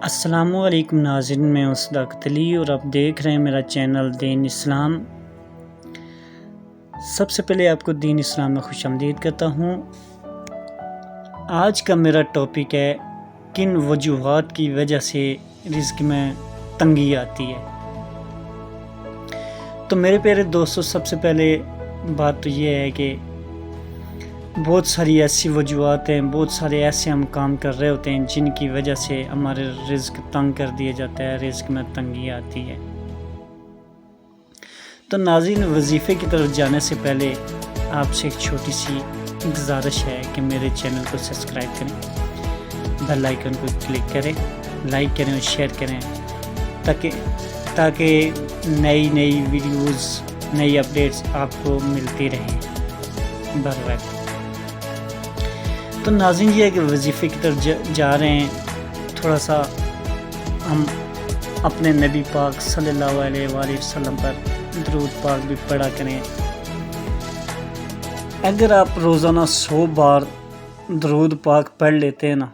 السلام علیکم ناظرین، میں صداقت علی اور آپ دیکھ رہے ہیں میرا چینل دین اسلام۔ سب سے پہلے آپ کو دین اسلام میں خوش آمدید کرتا ہوں۔ آج کا میرا ٹاپک ہے کن وجوہات کی وجہ سے رزق میں تنگی آتی ہے۔ تو میرے پیارے دوستو، سب سے پہلے بات تو یہ ہے کہ بہت ساری ایسی وجوہات ہیں، بہت سارے ایسے ہم کام کر رہے ہوتے ہیں جن کی وجہ سے ہمارے رزق تنگ کر دیا جاتا ہے، رزق میں تنگی آتی ہے۔ تو ناظرین، وظیفے کی طرف جانے سے پہلے آپ سے ایک چھوٹی سی گزارش ہے کہ میرے چینل کو سبسکرائب کریں، بیل آئیکن کو کلک کریں، لائک کریں اور شیئر کریں تاکہ نئی ویڈیوز، نئی اپڈیٹس آپ کو ملتی رہیں بر وقت۔ تو ناظرین، یہ ہے کہ وظیفے کی طرف جا رہے ہیں، تھوڑا سا ہم اپنے نبی پاک صلی اللہ علیہ وآلہ وسلم پر درود پاک بھی پڑھا کریں۔ اگر آپ روزانہ 100 بار درود پاک پڑھ لیتے ہیں نا،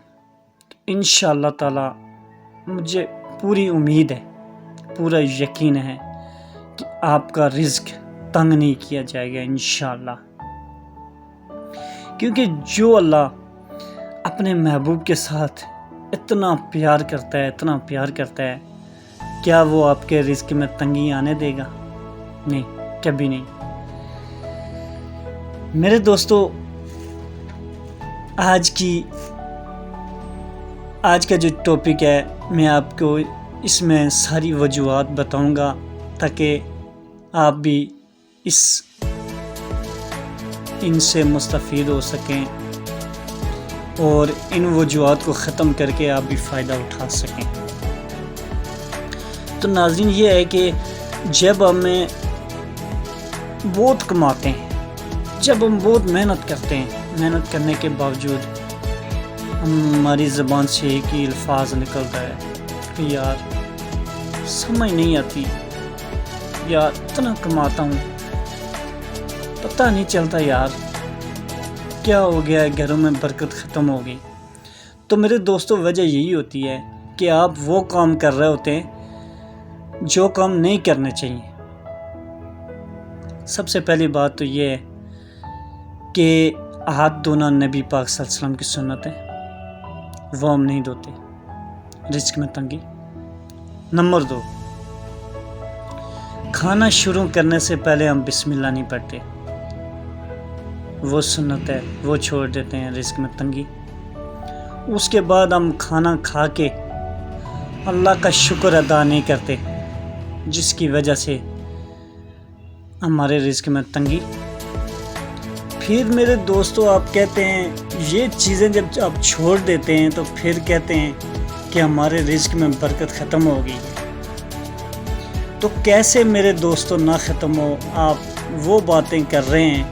تو انشاءاللہ تعالی مجھے پوری امید ہے، پورا یقین ہے کہ آپ کا رزق تنگ نہیں کیا جائے گا انشاءاللہ۔ کیونکہ جو اللہ اپنے محبوب کے ساتھ اتنا پیار کرتا ہے، کیا وہ آپ کے رزق میں تنگی آنے دے گا؟ نہیں، کبھی نہیں۔ میرے دوستو، آج کا جو ٹاپک ہے، میں آپ کو اس میں ساری وجوہات بتاؤں گا تاکہ آپ بھی ان سے مستفید ہو سکیں اور ان وجوہات کو ختم کر کے آپ بھی فائدہ اٹھا سکیں۔ تو ناظرین، یہ ہے کہ جب ہمیں بہت کماتے ہیں، جب ہم بہت محنت کرتے ہیں، محنت کرنے کے باوجود ہماری زبان سے ایک ہی الفاظ نکلتا ہے کہ یار سمجھ نہیں آتی، یار اتنا کماتا ہوں پتہ نہیں چلتا، یار کیا ہو گیا ہے، گھروں میں برکت ختم ہو گئی۔ تو میرے دوستو، وجہ یہی ہوتی ہے کہ آپ وہ کام کر رہے ہوتے ہیں جو کام نہیں کرنے چاہیے۔ سب سے پہلی بات تو یہ ہے کہ ہاتھ دھونا نبی پاک صلی اللہ علیہ وسلم کی سنت ہے، وہ ہم نہیں دھوتے، رزق میں تنگی۔ نمبر 2، کھانا شروع کرنے سے پہلے ہم بسم اللہ نہیں پڑھتے، وہ سنت ہے، وہ چھوڑ دیتے ہیں، رزق میں تنگی۔ اس کے بعد ہم کھانا کھا کے اللہ کا شکر ادا نہیں کرتے، جس کی وجہ سے ہمارے رزق میں تنگی۔ پھر میرے دوستو، آپ کہتے ہیں یہ چیزیں جب آپ چھوڑ دیتے ہیں تو پھر کہتے ہیں کہ ہمارے رزق میں برکت ختم ہو گئی۔ تو کیسے میرے دوستو نہ ختم ہو؟ آپ وہ باتیں کر رہے ہیں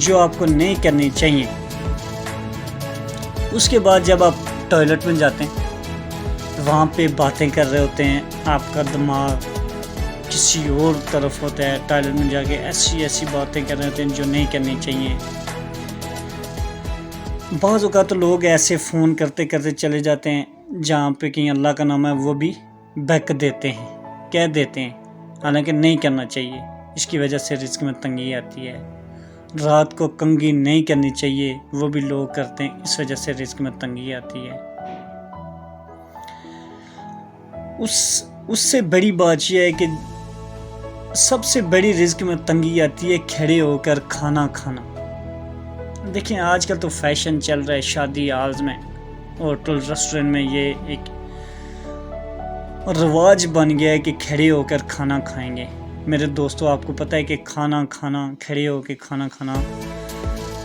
جو آپ کو نہیں کرنی چاہیے۔ اس کے بعد جب آپ ٹوائلٹ میں جاتے ہیں، وہاں پہ باتیں کر رہے ہوتے ہیں، آپ کا دماغ کسی اور طرف ہوتا ہے، ٹوائلٹ میں جا کے ایسی باتیں کر رہے ہوتے ہیں جو نہیں کرنی چاہیے۔ بعض اوقات تو لوگ ایسے فون کرتے چلے جاتے ہیں جہاں پہ کہیں اللہ کا نام ہے، وہ بھی بیک دیتے ہیں، کہہ دیتے ہیں، حالانکہ نہیں کرنا چاہیے۔ اس کی وجہ سے رزق میں تنگی آتی ہے۔ رات کو کنگھی نہیں کرنی چاہیے، وہ بھی لوگ کرتے ہیں، اس وجہ سے رزق میں تنگی آتی ہے۔ اس سے بڑی بات یہ ہے کہ سب سے بڑی رزق میں تنگی آتی ہے کھڑے ہو کر کھانا کھانا۔ دیکھیں، آج کل تو فیشن چل رہا ہے، شادی ہالز میں، ہوٹل ریسٹورنٹ میں یہ ایک رواج بن گیا ہے کہ کھڑے ہو کر کھانا کھائیں گے۔ میرے دوستو، آپ کو پتہ ہے کہ کھانا کھڑے ہو کے کھانا کھانا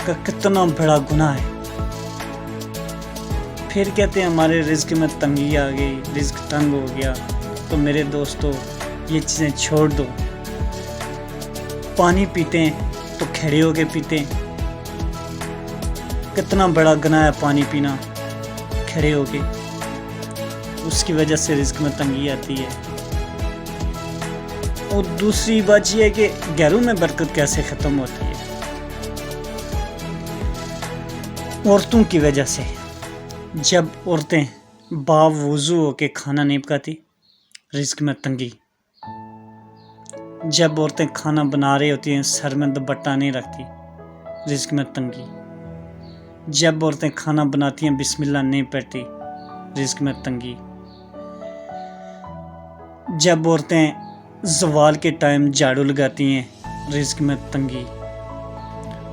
کا کتنا بڑا گناہ ہے۔ پھر کہتے ہیں ہمارے رزق میں تنگی آ گئی، رزق تنگ ہو گیا۔ تو میرے دوستو، یہ چیزیں چھوڑ دو۔ پانی پیتے ہیں تو کھڑے ہو کے پیتے ہیں، کتنا بڑا گناہ ہے پانی پینا کھڑے ہو کے، اس کی وجہ سے رزق میں تنگی آتی ہے۔ اور دوسری بات یہ ہے کہ گھروں میں برکت کیسے ختم ہوتی ہے؟ عورتوں کی وجہ سے۔ جب عورتیں باوضو ہو کے کھانا نہیں پکاتی، رزق میں تنگی۔ جب عورتیں کھانا بنا رہی ہوتی ہیں سر میں دوپٹہ نہیں رکھتی، رزق میں تنگی۔ جب عورتیں کھانا بناتی ہیں بسم اللہ نہیں پڑھتی، رزق میں تنگی۔ جب عورتیں زوال کے ٹائم جھاڑو لگاتی ہیں، رزق میں تنگی۔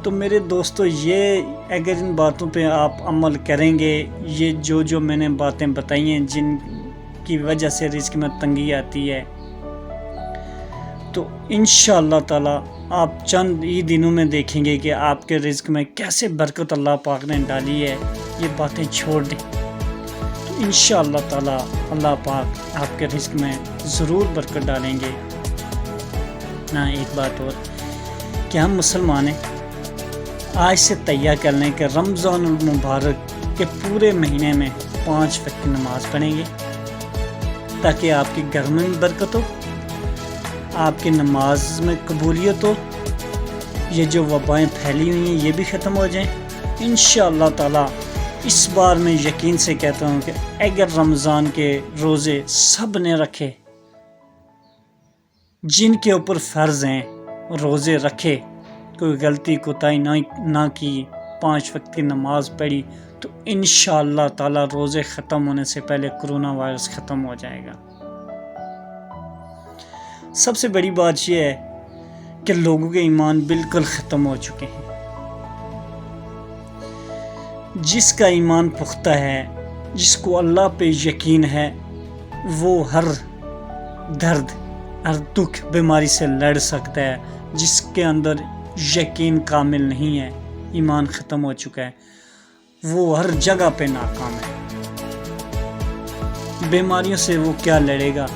تو میرے دوستو، یہ اگر ان باتوں پہ آپ عمل کریں گے، یہ جو میں نے باتیں بتائی ہیں جن کی وجہ سے رزق میں تنگی آتی ہے، تو انشاءاللہ تعالی آپ چند ہی دنوں میں دیکھیں گے کہ آپ کے رزق میں کیسے برکت اللہ پاک نے ڈالی ہے۔ یہ باتیں چھوڑ دیں تو انشاءاللہ تعالی اللہ پاک آپ کے رزق میں ضرور برکت ڈالیں گے۔ ایک بات اور کہ ہم مسلمان ہیں، آج سے تیار کر لیں کہ رمضان المبارک کے پورے مہینے میں 5 وقت کی نماز پڑھیں گے، تاکہ آپ کے گھر میں بھی برکت ہو، آپ کی نماز میں قبولیت ہو، یہ جو وبائیں پھیلی ہوئی ہیں یہ بھی ختم ہو جائیں انشاءاللہ تعالی۔ اس بار میں یقین سے کہتا ہوں کہ اگر رمضان کے روزے سب نے رکھے، جن کے اوپر فرض ہیں روزے رکھے، کوئی غلطی کوتاہی نہ کی، 5 وقت کی نماز پڑھی، تو انشاءاللہ تعالی روزے ختم ہونے سے پہلے کرونا وائرس ختم ہو جائے گا۔ سب سے بڑی بات یہ ہے کہ لوگوں کے ایمان بالکل ختم ہو چکے ہیں۔ جس کا ایمان پختہ ہے، جس کو اللہ پہ یقین ہے، وہ ہر درد، ہر دکھ، بیماری سے لڑ سکتا ہے۔ جس کے اندر یقین کامل نہیں ہے، ایمان ختم ہو چکا ہے، وہ ہر جگہ پہ ناکام ہے۔ بیماریوں سے وہ کیا لڑے گا؟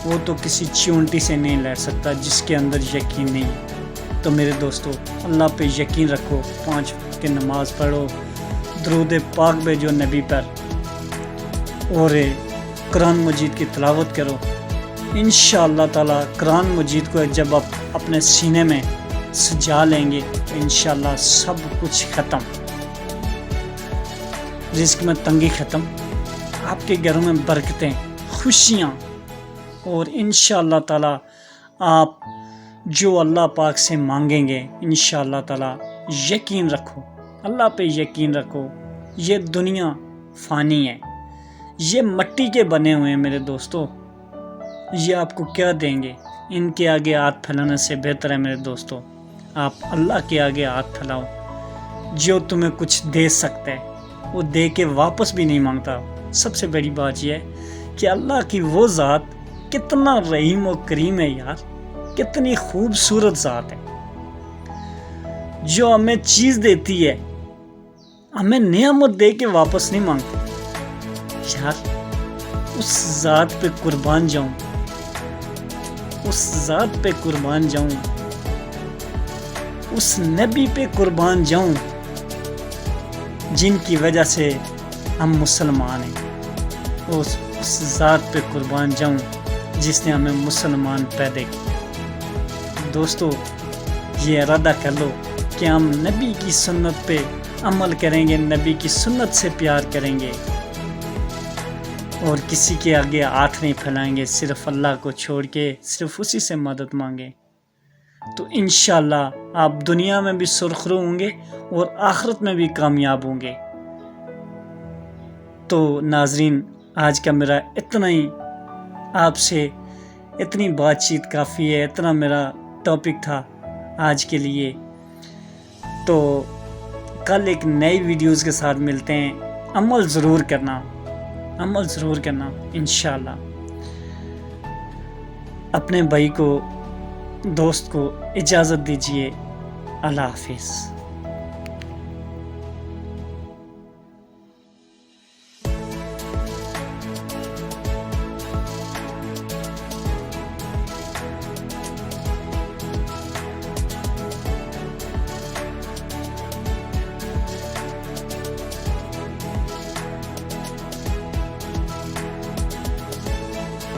وہ تو کسی چونٹی سے نہیں لڑ سکتا جس کے اندر یقین نہیں ہے۔ تو میرے دوستو، اللہ پہ یقین رکھو، 5 وقت کی نماز پڑھو، درود پاک بھیجو نبی پر، اور قرآن مجید کی تلاوت کرو۔ انشاءاللہ تعالی قرآن مجید کو جب آپ اپنے سینے میں سجا لیں گے تو انشاءاللہ سب کچھ ختم، رزق میں تنگی ختم، آپ کے گھروں میں برکتیں، خوشیاں، اور انشاءاللہ تعالی آپ جو اللہ پاک سے مانگیں گے انشاءاللہ تعالی یقین رکھو، اللہ پہ یقین رکھو۔ یہ دنیا فانی ہے، یہ مٹی کے بنے ہوئے ہیں میرے دوستو، یہ آپ کو کیا دیں گے؟ ان کے آگے ہاتھ پھیلانے سے بہتر ہے میرے دوستو آپ اللہ کے آگے ہاتھ پھیلاؤ۔ جو تمہیں کچھ دے سکتا ہے وہ دے کے واپس بھی نہیں مانگتا۔ سب سے بڑی بات یہ ہے کہ اللہ کی وہ ذات کتنا رحیم و کریم ہے یار، کتنی خوبصورت ذات ہے، جو ہمیں چیز دیتی ہے، ہمیں نعمت دے کے واپس نہیں مانگتی۔ یار اس ذات پہ قربان جاؤں، اس ذات پہ قربان جاؤں، اس نبی پہ قربان جاؤں جن کی وجہ سے ہم مسلمان ہیں، اس ذات پہ قربان جاؤں جس نے ہمیں مسلمان پیدا کیا۔ دوستو، یہ ارادہ کر لو کہ ہم نبی کی سنت پہ عمل کریں گے، نبی کی سنت سے پیار کریں گے، اور کسی کے آگے ہاتھ نہیں پھیلائیں گے، صرف اللہ کو چھوڑ کے صرف اسی سے مدد مانگیں، تو انشاءاللہ آپ دنیا میں بھی سرخرو ہوں گے اور آخرت میں بھی کامیاب ہوں گے۔ تو ناظرین، آج کا میرا اتنا ہی، آپ سے اتنی بات چیت کافی ہے، اتنا میرا ٹاپک تھا آج کے لیے۔ تو کل ایک نئی ویڈیوز کے ساتھ ملتے ہیں، عمل ضرور کرنا، عمل ضرور کرنا انشاءاللہ۔ اپنے بھائی کو، دوست کو اجازت دیجیے، اللہ حافظ۔